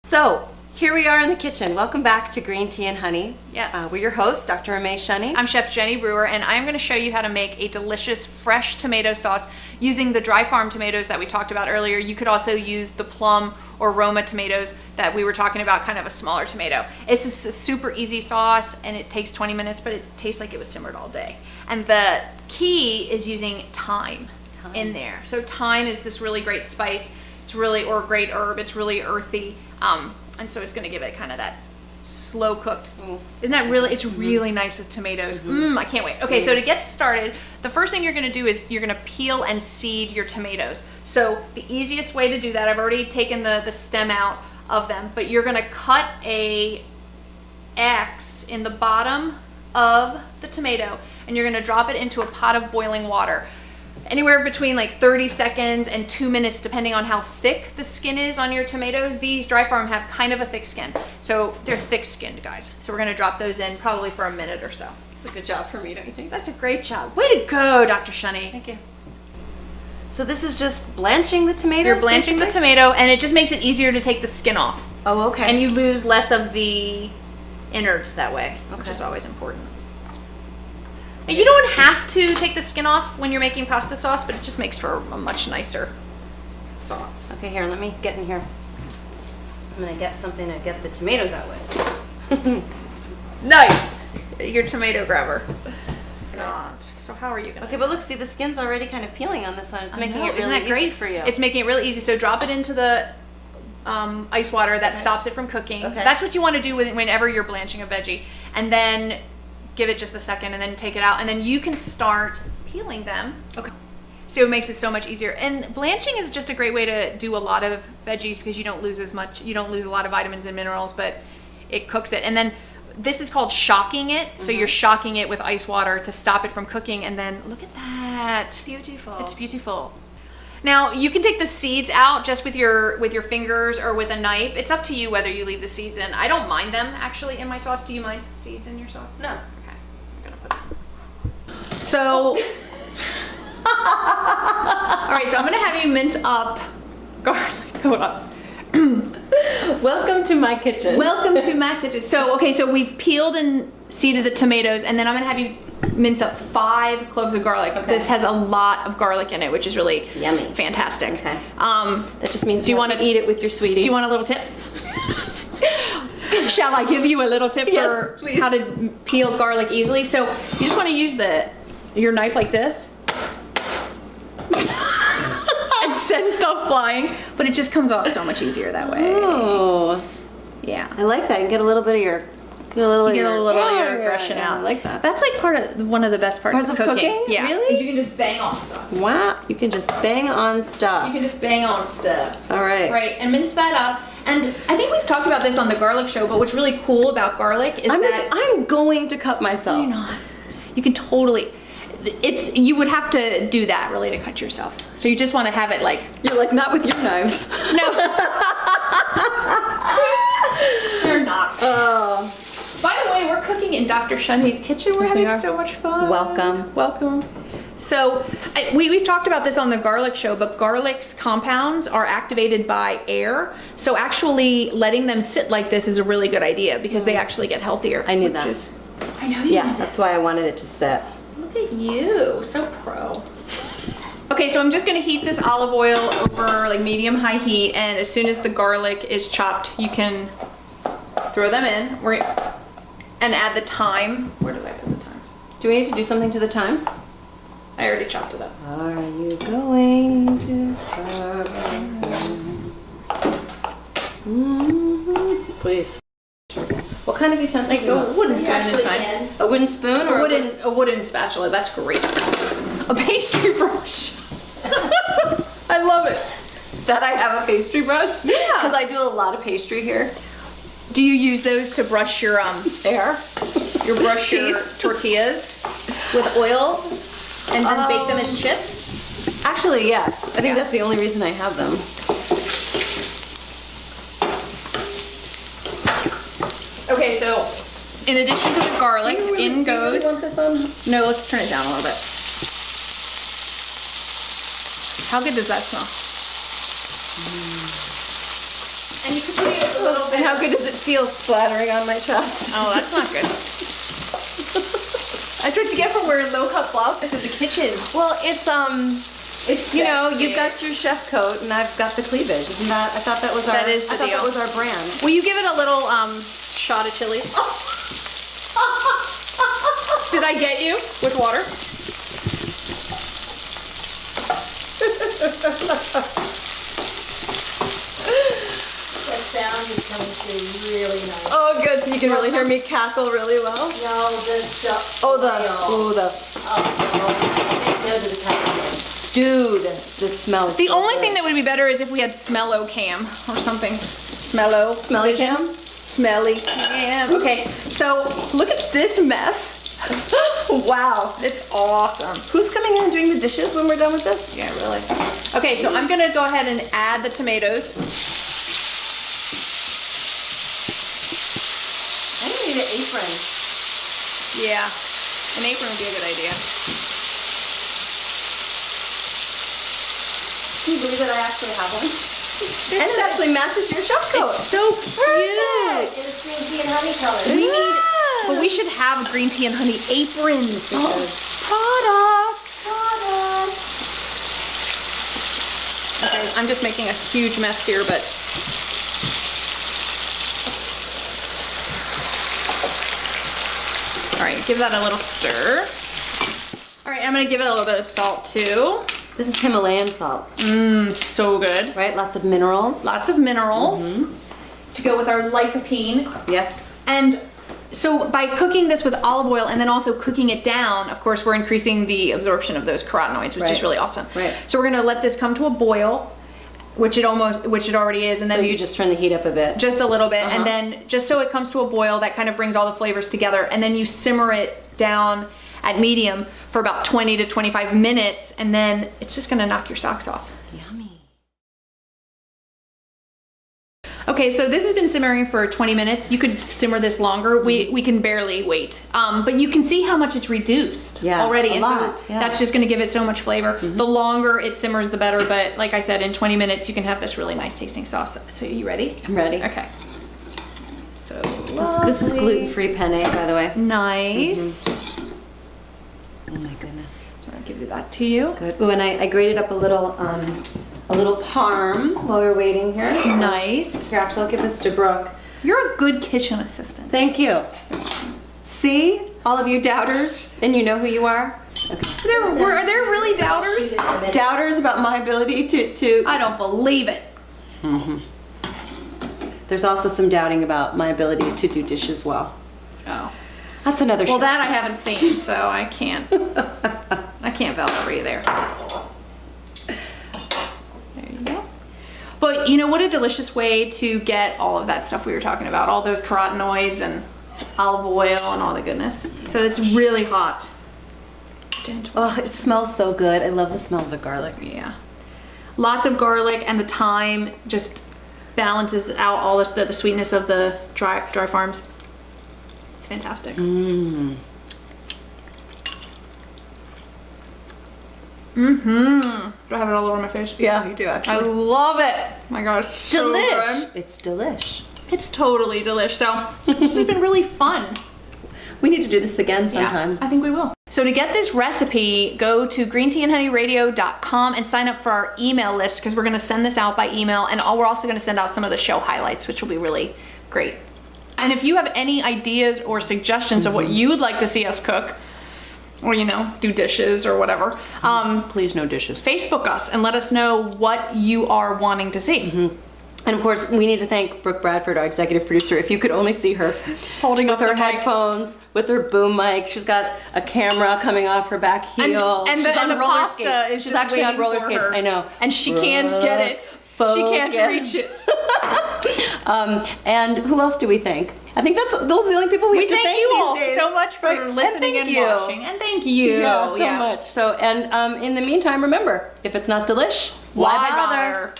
So here we are in the kitchen. Welcome back to Green Tea and Honey. Yes. We're your hosts, Dr. Ramesh Shani. I'm Chef Jenny Brewer, and I'm going to show you how to make a delicious fresh tomato sauce using the dry farm tomatoes that we talked about earlier. You could also use the plum or Roma tomatoes that we were talking about, kind of a smaller tomato. It's just a super easy sauce, and it takes 20 minutes, but it tastes like it was simmered all day. And the key is using thyme in there. So thyme is this really great spice. It's really, or a great herb. It's really earthy. And so it's going to give it kind of that slow cooked. Isn't that really, it's really nice with tomatoes. I can't wait. Okay, so to get started, the first thing you're going to do is you're going to peel and seed your tomatoes. So the easiest way to do that, I've already taken the stem out of them, but you're going to cut a X in the bottom of the tomato, and you're going to drop it into a pot of boiling water. Anywhere between like 30 seconds and 2 minutes, depending on how thick the skin is on your tomatoes. These dry farm have kind of a thick skin, so they're thick skinned, guys. So we're gonna drop those in probably for a minute or so. It's a good job for me, don't you think? That's a great job. Way to go, Dr. Shani. Thank you. So this is just blanching the tomatoes? You're blanching the tomato, and it just makes it easier to take the skin off. Oh, okay. And you lose less of the innards that way, which Okay. is always important. And you don't have to take the skin off when you're making pasta sauce, but it just makes for a much nicer sauce. Okay, here, let me get in here. I'm gonna get something to get the tomatoes out with. Nice! Your tomato grabber. God. So how are you gonna? Okay, but look, see, the skin's already kind of peeling on this one. It's making it Isn't really that great easy for you. It's making it really easy. So drop it into the ice water that stops it from cooking. Okay. That's what you want to do whenever you're blanching a veggie, and then give it just a second, and then take it out, and then you can start peeling them. Okay. So it makes it so much easier. And blanching is just a great way to do a lot of veggies because you don't lose as much, you don't lose a lot of vitamins and minerals, but it cooks it. And then this is called shocking it. So you're shocking it with ice water to stop it from cooking. And then look at that. It's beautiful. It's beautiful. Now you can take the seeds out just with your fingers or with a knife. It's up to you whether you leave the seeds in. I don't mind them actually in my sauce. Do you mind seeds in your sauce? No. Okay. I'm gonna put them. So all right, so I'm gonna have you mince up garlic. Hold on. Welcome to my kitchen. Welcome to my kitchen. So, okay, so we've peeled and seeded the tomatoes, and then I'm gonna have you mince up 5 cloves of garlic. Okay. This has a lot of garlic in it, which is really Yummy. fantastic. Okay. That just means do you want wanna to eat it with your sweetie. Do you want a little tip? Shall I give you a little tip Yes, for please. how to peel garlic easily? So you just want to use your knife like this and send stuff flying, but it just comes off so much easier that way. Oh, Yeah. I like that. And get a little bit of your, Get a little of your aggression yeah, out. I like that. That's like one of the best parts of cooking. Yeah. Really? You can just bang off stuff. Wow, you can just bang on stuff. You can just bang on stuff. All right. Right, and mince that up. And I think we've talked about this on the garlic show, but what's really cool about garlic is I'm going to cut myself. you're not. You can totally. You would have to do that really to cut yourself. So you just want to have it like. You're like, not with your knives. No. You're not. Oh. By the way, we're cooking in Dr. Shani's kitchen. We're Yes, we having are. so much fun. Welcome. Welcome. So we've talked about this on the garlic show, but garlic's compounds are activated by air. So actually letting them sit like this is a really good idea because they actually get healthier. I knew which that. is- I know you Yeah, knew that's that. why I wanted it to sit. Look at you, so pro. Okay, so I'm just gonna heat this olive oil over like medium-high heat, and as soon as the garlic is chopped, you can throw them in and add the thyme. Where did I put the thyme? Do we need to do something to the thyme? I already chopped it up. Are you going to start? Please. What kind of utensil do you want? A wooden spoon is fine. A wooden spoon or A wooden spatula, that's great. A pastry brush. I love it. that I have a pastry brush? Yeah. Because I do a lot of pastry here. Do you use those to brush your There. your tortillas with oil and then bake them as chips? Actually, yes. I think Yeah. that's the only reason I have them. Okay, so in addition to the garlic, in goes. want this on? No, let's turn it down a little bit. How good does that smell? And you can put a little And how good does it feel splattering on my chest? Oh, that's not good. That's what you get for wearing low-cut blouses to the kitchen. Well, it's you know, you've got your chef coat and I've got the cleavage. Isn't that? I thought that was our. That is the I thought deal. that was our brand. Will you give it a little shot of chili? Did I get you with water? That sound is coming through really nice. Oh, good. So you can really hear me cackle really well. No, the stuff. Oh, the. Dude, the smell is The so only good. thing that would be better is if we had Smello Cam or something. Smello. Smelly cam? Smelly Cam. Okay, so look at this mess. Wow. It's awesome. Who's coming in and doing the dishes when we're done with this? Yeah, really. Okay, so I'm gonna go ahead and add the tomatoes. I need an apron. Yeah, an apron would be a good idea. Can you believe that I actually have one? And it actually matches your chef coat. So cute. It's green tea and honey color. We need, but we should have green tea and honey aprons. Products. Okay, I'm just making a huge mess here, but. All right, give that a little stir. All right, I'm gonna give it a little bit of salt too. This is Himalayan salt, So good. right? Lots of minerals. Lots of minerals to go with our lycopene. Yes. And so by cooking this with olive oil and then also cooking it down, of course, we're increasing the absorption of those carotenoids, which is Right. really awesome. Right. So we're gonna let this come to a boil, which it already is, and So then you just turn the heat up a bit. just a little bit, Uh-huh. and then just so it comes to a boil, that kind of brings all the flavors together, and then you simmer it down at medium for about 20 to 25 minutes, and then it's just gonna knock your socks off. Yummy. Okay, so this has been simmering for 20 minutes. You could simmer this longer. We can barely wait. But you can see how much it's reduced Yeah, already. a and lot, so yeah. that's just gonna give it so much flavor. The longer it simmers, the better. But like I said, in 20 minutes, you can have this really nice tasting sauce. So you ready? I'm ready. Okay. So This is gluten-free penne, by the way. nice. Oh my goodness. I'll give you that to you. Good. Ooh, and I grated up a little parm while we were waiting here. So- Nice. Here, actually, I'll give this to Brooke. You're a good kitchen assistant. Thank you. See, all of you doubters, and you know who you are. Okay. Are there really doubters? Doubters about my ability to. I don't believe it. There's also some doubting about my ability to do dishes well. Oh. That's another show. Well, that I haven't seen, so I can't. I can't vouch for you there. There you go. But you know what a delicious way to get all of that stuff we were talking about, all those carotenoids and olive oil and all the goodness. So it's really hot. Oh, it smells so good. I love the smell of the garlic. Yeah. Lots of garlic, and the thyme just balances out all the sweetness of the dry farms. It's fantastic. Do I have it all over my face? Yeah, you do I actually. love it. Oh my gosh, it's so Delish. good. It's delish. It's totally delish. So this has been really fun. We need to do this again sometime. Yeah, I think we will. So to get this recipe, go to greenteaandhoneyradio.com and sign up for our email list, because we're going to send this out by email, and we're also going to send out some of the show highlights, which will be really great. And if you have any ideas or suggestions of what you would like to see us cook, or do dishes or whatever, Please, no dishes. Facebook us and let us know what you are wanting to see. And of course, we need to thank Brooke Bradford, our executive producer. If you could only see her Holding up with her the mic. headphones, with her boom mic. She's got a camera coming off her back heel. And She's the on roller pasta skates. is She's just actually on waiting roller for skates. her. I know. And she can't get it. She can't reach it. And who else do we thank? I think those are the only people we have to thank thank you these all days. so much for Right. And listening thank and you. watching. And thank you. Yeah, so much. So, and in the meantime, remember, if it's not delish, Why bother?